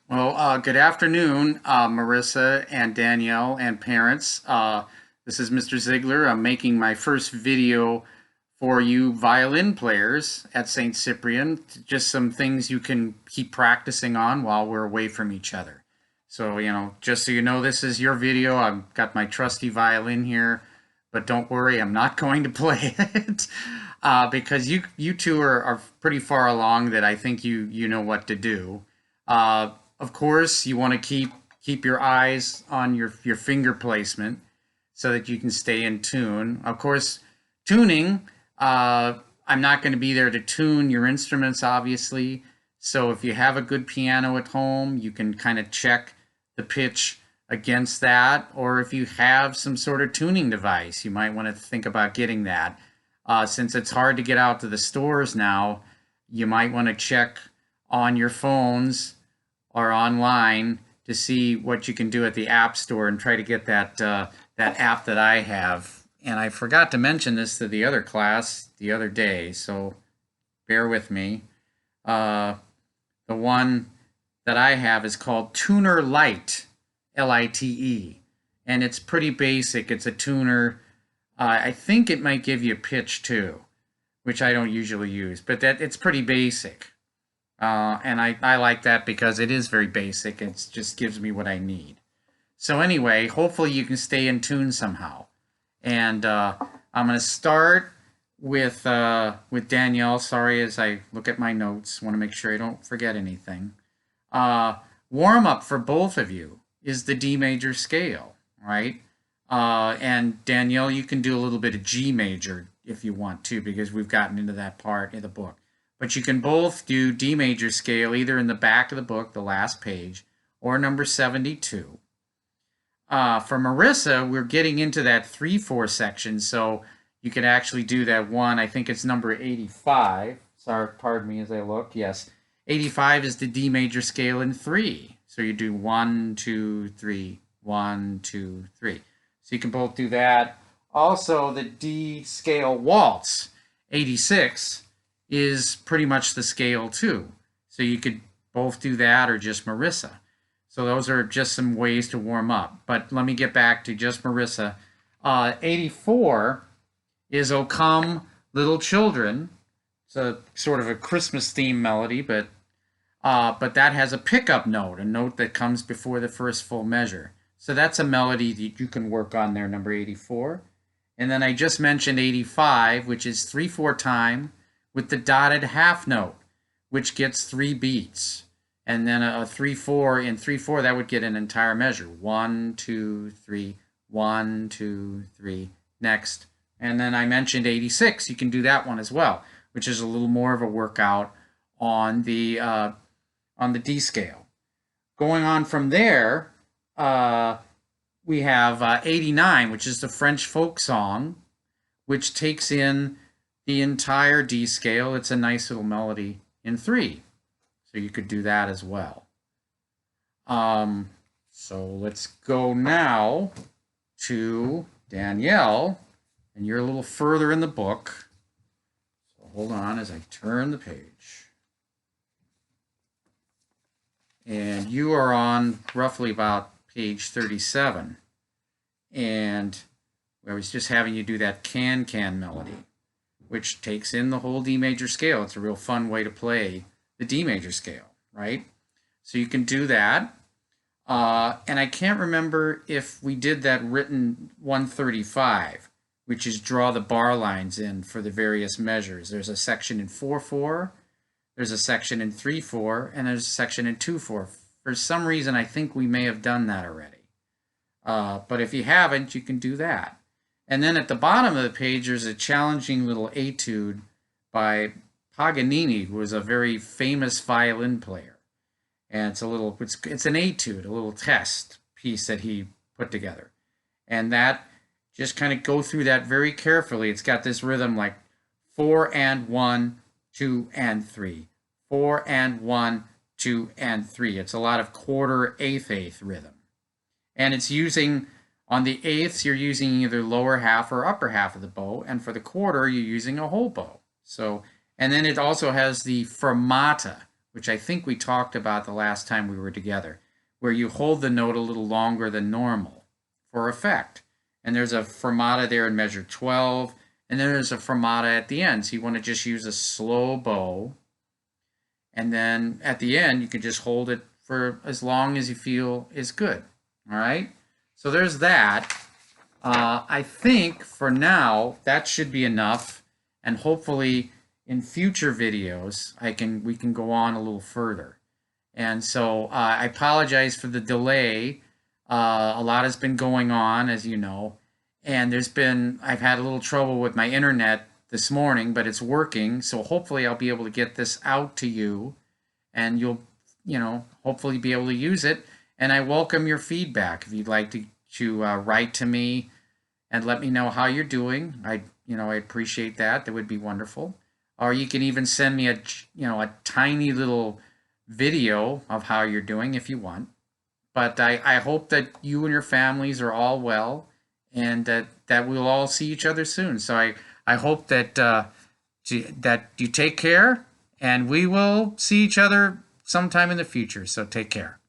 Good afternoon, Marissa and Danielle and parents. This is Mr. Ziegler. I'm making my first video for you violin players at St. Cyprian. Just some things you can keep practicing on while we're away from each other. So, just so you know, this is your video. I've got my trusty violin here, but don't worry, I'm not going to play it because you two are pretty far along that I think you know what to do. Uh, of course, you want to keep your eyes on your finger placement so that you can stay in tune. Of course, tuning. I'm not going to be there to tune your instruments, obviously. So if you have a good piano at home, you can kind of check the pitch against that. Or if you have some sort of tuning device, you might want to think about getting that. Since it's hard to get out to the stores now, you might want to check on your phones or online to see what you can do at the App Store and try to get that app that I have. And I forgot to mention this to the other class the other day, so bear with me. The one that I have is called Tuner Lite, Lite, and it's pretty basic. It's a tuner. I think it might give you a pitch too, which I don't usually use, but it's pretty basic. And I like that because it is very basic. It just gives me what I need. So anyway, hopefully you can stay in tune somehow. And I'm going to start with Danielle. Sorry, as I look at my notes, want to make sure I don't forget anything. Warm up for both of you is the D major scale, right? And Danielle, you can do a little bit of G major if you want to, because we've gotten into that part in the book. But you can both do D major scale either in the back of the book, the last page, or number 72. For Marissa, we're getting into that 3/4 section, so you could actually do that one. I think it's number 85. Sorry, pardon me as I look. Yes, 85 is the D major scale in 3. So you do 1, 2, 3, 1, 2, 3. So you can both do that. Also, the D scale waltz, 86, is pretty much the scale too. So you could both do that or just Marissa. So those are just some ways to warm up. But let me get back to just Marissa. 84 is O Come Little Children. It's a sort of a Christmas theme melody, but that has a pickup note, a note that comes before the first full measure. So that's a melody that you can work on there, number 84. And then I just mentioned 85, which is 3/4 time with the dotted half note, which gets 3 beats. And then a 3/4 in 3/4, that would get an entire measure. 1, 2, 3, 1, 2, 3, next. And then I mentioned 86. You can do that one as well, which is a little more of a workout on the D scale. Going on from there, we have 89, which is the French folk song, which takes in the entire D scale. It's a nice little melody in 3. So you could do that as well. So let's go now to Danielle, and you're a little further in the book. So hold on as I turn the page. And you are on roughly about page 37. And I was just having you do that can melody, which takes in the whole D major scale. It's a real fun way to play the D major scale, right? So you can do that. And I can't remember if we did that written 135, which is draw the bar lines in for the various measures. There's a section in 4/4, there's a section in 3/4, and there's a section in 2/4. For some reason, I think we may have done that already. But if you haven't, you can do that. And then at the bottom of the page, there's a challenging little etude by Paganini, who was a very famous violin player. And it's an etude, a little test piece that he put together. And that, just kind of go through that very carefully. It's got this rhythm like 4 and 1, 2 and 3, 4 and 1, 2 and 3. It's a lot of quarter, eighth rhythm. And it's using, on the eighths, you're using either lower half or upper half of the bow. And for the quarter, you're using a whole bow. So, and then it also has the fermata, which I think we talked about the last time we were together, where you hold the note a little longer than normal for effect. And there's a fermata there in measure 12, and then there's a fermata at the end. So you want to just use a slow bow. And then at the end, you can just hold it for as long as you feel is good. All right. So there's that. I think for now that should be enough, and hopefully in future videos we can go on a little further. And so I apologize for the delay. A lot has been going on, as you know, and I've had a little trouble with my internet this morning, but it's working. So hopefully I'll be able to get this out to you, and you'll, hopefully be able to use it. And I welcome your feedback. If you'd like to write to me and let me know how you're doing, I appreciate that. That would be wonderful. Or you can even send me a tiny little video of how you're doing if you want. But I hope that you and your families are all well, and that we'll all see each other soon. So I hope that that you take care, and we will see each other sometime in the future. So take care.